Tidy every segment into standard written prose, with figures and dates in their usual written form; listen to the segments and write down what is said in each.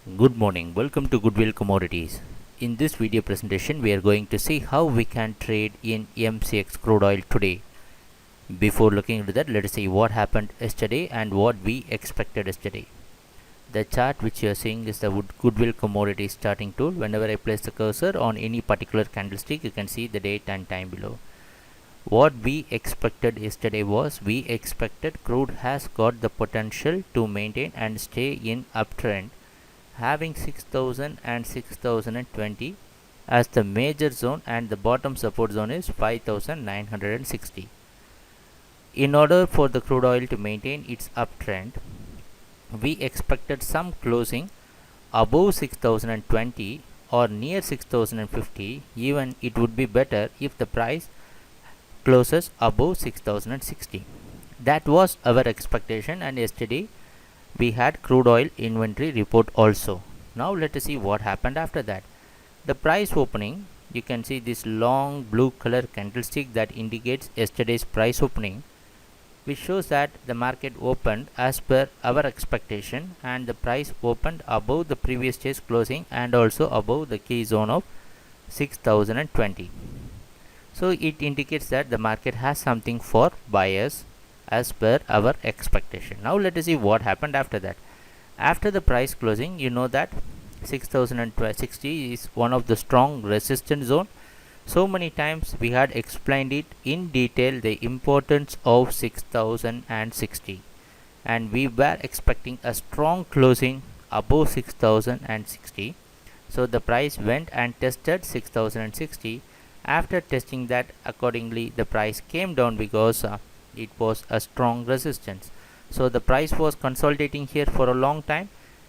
Good morning, welcome to Goodwill Commodities. In this video presentation, we are going to see how we can trade in MCX crude oil today. Before looking into that, let us see what happened yesterday and what we expected yesterday. The chart which you are seeing is the Goodwill Commodities starting tool. Whenever I place the cursor on any particular candlestick, you can see the date and time below. What we expected yesterday was we expected crude has got the potential to maintain and stay in uptrend, having 6000 and 6020 as the major zone, and the bottom support zone is 5960. In order for the crude oil to maintain its uptrend, we expected some closing above 6020 or near 6050. Even it would be better if the price closes above 6060. That was our expectation, and yesterday we had crude oil inventory report also. Now let us see what happened after that. The price opening, you can see this long blue color candlestick that indicates yesterday's price opening, which shows that the market opened as per our expectation, and the price opened above the previous day's closing and also above the key zone of 6020. So it indicates that the market has something for buyers as per our expectation. Now let us see what happened after that. After the price closing, you know that 6060 is one of the strong resistance zone. So many times we had explained it in detail, the importance of 6060, and we were expecting a strong closing above 6060. So the price went and tested 6060. After testing that, accordingly the price came down because it was a strong resistance. So the price was consolidating here for a long time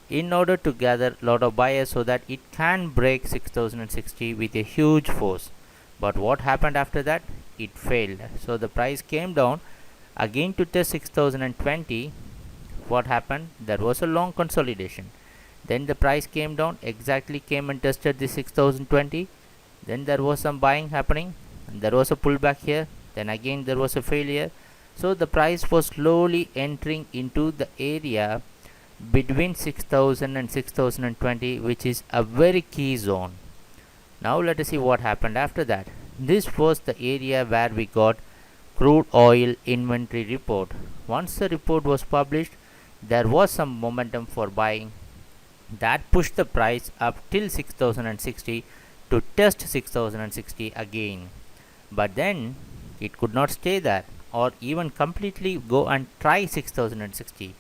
in order to gather a lot of buyers so that it can break 6060 with a huge force. But what happened after that? It failed. So the price came down again to test 6020. What happened? There was a long consolidation. Then the price came down, exactly came and tested the 6020. Then there was some buying happening, and there was a pullback here. Then again there was a failure. So the price was slowly entering into the area between 6000 and 6020, which is a very key zone. Now let us see what happened after that. This was the area where we got crude oil inventory report. Once the report was published, there was some momentum for buying that pushed the price up till 6060 to test 6060 again. But then it could not stay there or even completely go and try 6060.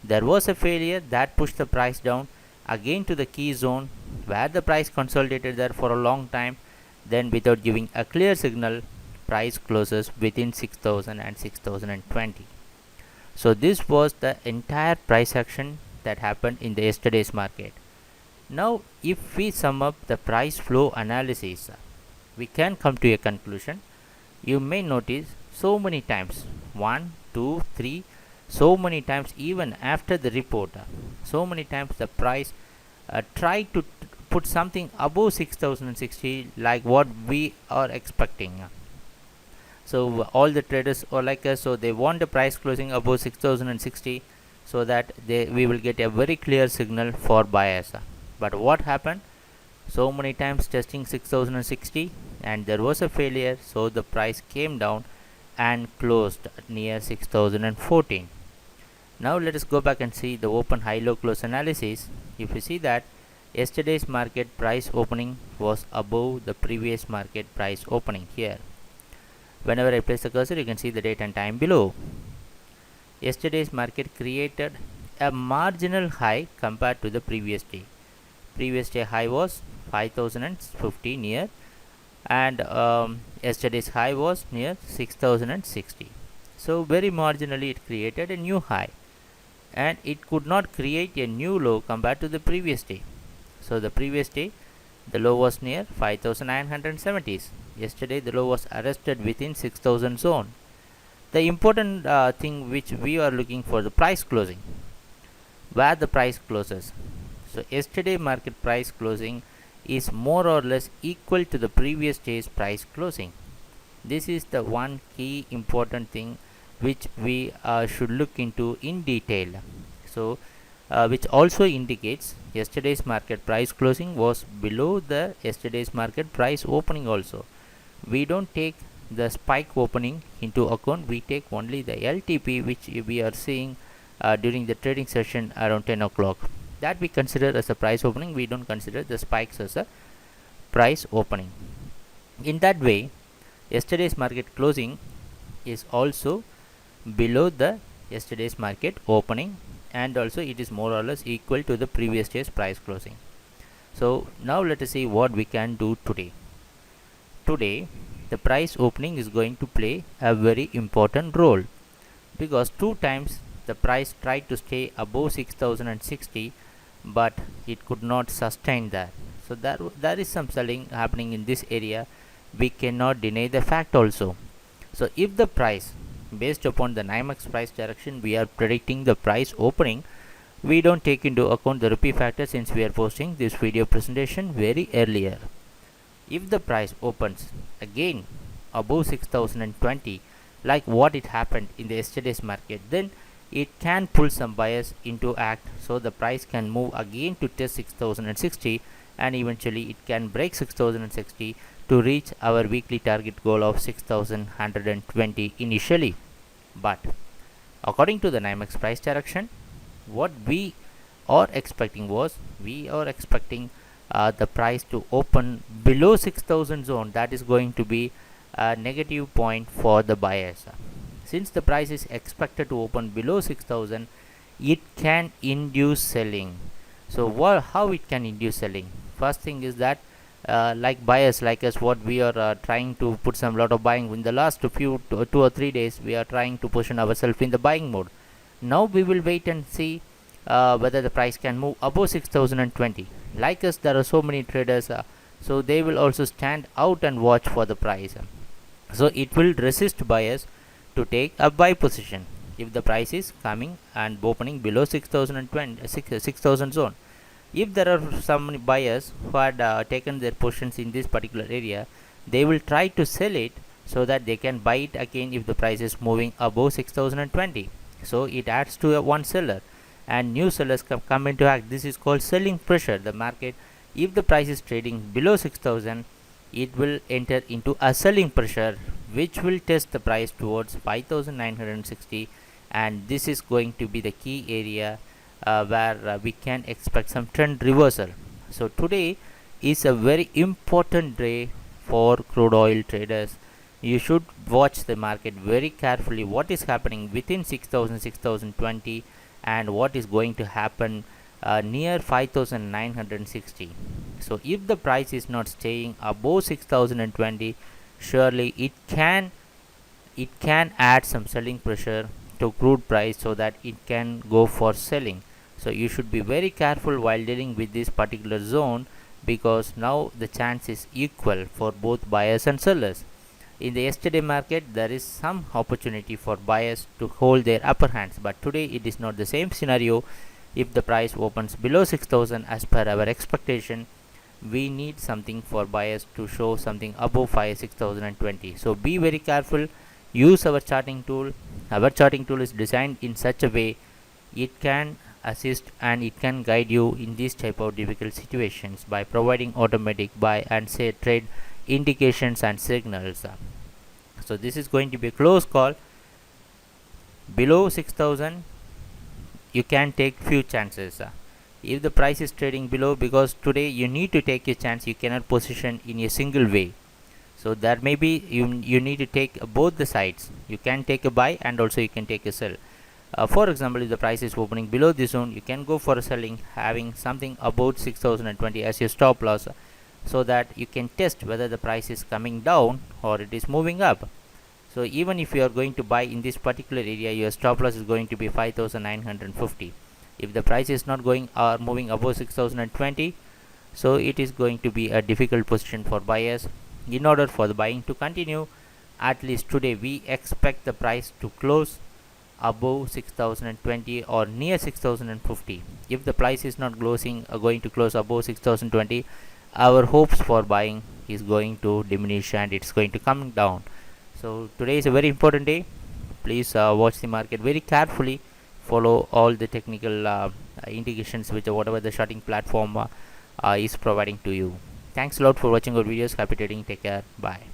There was a failure that pushed the price down again to the key zone, where the price consolidated there for a long time. Then without giving a clear signal, price closes within 6000 and 6020. So this was the entire price action that happened in the yesterday's market. Now if we sum up the price flow analysis, we can come to a conclusion. You may notice so many times, 1 2 3, so many times even after the report, so many times the price tried to put something above 6060 like what we are expecting. So all the traders are like us, so they want the price closing above 6060 so that we will get a very clear signal for buyers. But what happened? So many times testing 6060 and there was a failure, so the price came down and closed near 6014. Now let us go back and see the open high low close analysis. If you see that yesterday's market price opening was above the previous market price opening here. Whenever I place the cursor, you can see the date and time below. Yesterday's market created a marginal high compared to the previous day. Previous day high was 5050 near, and yesterday's high was near 6060. So very marginally it created a new high, and it could not create a new low compared to the previous day. So the previous day the low was near 5970s. Yesterday the low was arrested within 6000 zone. The important thing which we are looking for, the price closing, where the price closes. So yesterday market price closing is more or less equal to the previous day's price closing. This is the one key important thing which we should look into in detail. So which also indicates yesterday's market price closing was below the yesterday's market price opening also. We don't take the spike opening into account, we take only the LTP which we are seeing during the trading session around 10 o'clock. That we consider as a price opening, we don't consider the spikes as a price opening. In that way, yesterday's market closing is also below the yesterday's market opening, and also it is more or less equal to the previous day's price closing. So now let us see what we can do today. Today the price opening is going to play a very important role, because two times the price tried to stay above 6060, but it could not sustain that. So there is some selling happening in this area, we cannot deny the fact also. So if the price, based upon the NYMEX price direction, we are predicting the price opening, we don't take into account the rupee factor since we are posting this video presentation very earlier. If the price opens again above 6020, like what it happened in the yesterday's market, then it can pull some buyers into act, so the price can move again to test 6060, and eventually it can break 6060 to reach our weekly target goal of 6120 initially. But according to the NYMEX price direction, what we are expecting was, we are expecting the price to open below 6000 zone. That is going to be a negative point for the buyers. Since the price is expected to open below 6000, it can induce selling. So how it can induce selling? First thing is that like buyers like us, what we are trying to put some lot of buying in the last few 2 or 3 days, we are trying to position ourselves in the buying mode. Now we will wait and see whether the price can move above 6020. Like us, there are so many traders, so they will also stand out and watch for the price. So it will resist buyers to take a buy position if the price is coming and opening below 6000 zone. If there are some buyers who had taken their positions in this particular area, they will try to sell it so that they can buy it again if the price is moving above 6020. So it adds to one seller, and new sellers come into act. This is called selling pressure. The market, if the price is trading below 6000, it will enter into a selling pressure, which will test the price towards 5960, and this is going to be the key area where we can expect some trend reversal. So today is a very important day for crude oil traders. You should watch the market very carefully, what is happening within 6020, and what is going to happen near 5960. So if the price is not staying above 6020, surely it can add some selling pressure to crude price, so that it can go for selling. So you should be very careful while dealing with this particular zone, because now the chance is equal for both buyers and sellers. In the yesterday market, there is some opportunity for buyers to hold their upper hands, but today it is not the same scenario. If the price opens below 6000 as per our expectation, we need something for buyers to show something above 6020. So be very careful, use our charting tool. Our charting tool is designed in such a way it can assist and it can guide you in these type of difficult situations by providing automatic buy and say trade indications and signals. So this is going to be a close call. Below 6000, you can take few chances if the price is trading below, because today you need to take a chance. You cannot position in a single way. So there may be you need to take both the sides. You can take a buy and also you can take a sell. For example, if the price is opening below this zone, you can go for a selling, having something about 6020 as your stop loss, so that you can test whether the price is coming down or it is moving up. So even if you are going to buy in this particular area, your stop loss is going to be 5950. If the price is not going or moving above 6020, so it is going to be a difficult position for buyers. In order for the buying to continue, at least today we expect the price to close above 6020 or near 6050. If the price is not going to close above 6020, our hopes for buying is going to diminish and it's going to come down. So today is a very important day. Please watch the market very carefully follow all the technical indications which whatever the charting platform is providing to you. Thanks a lot for watching our videos. Happy trading. Take care. Bye.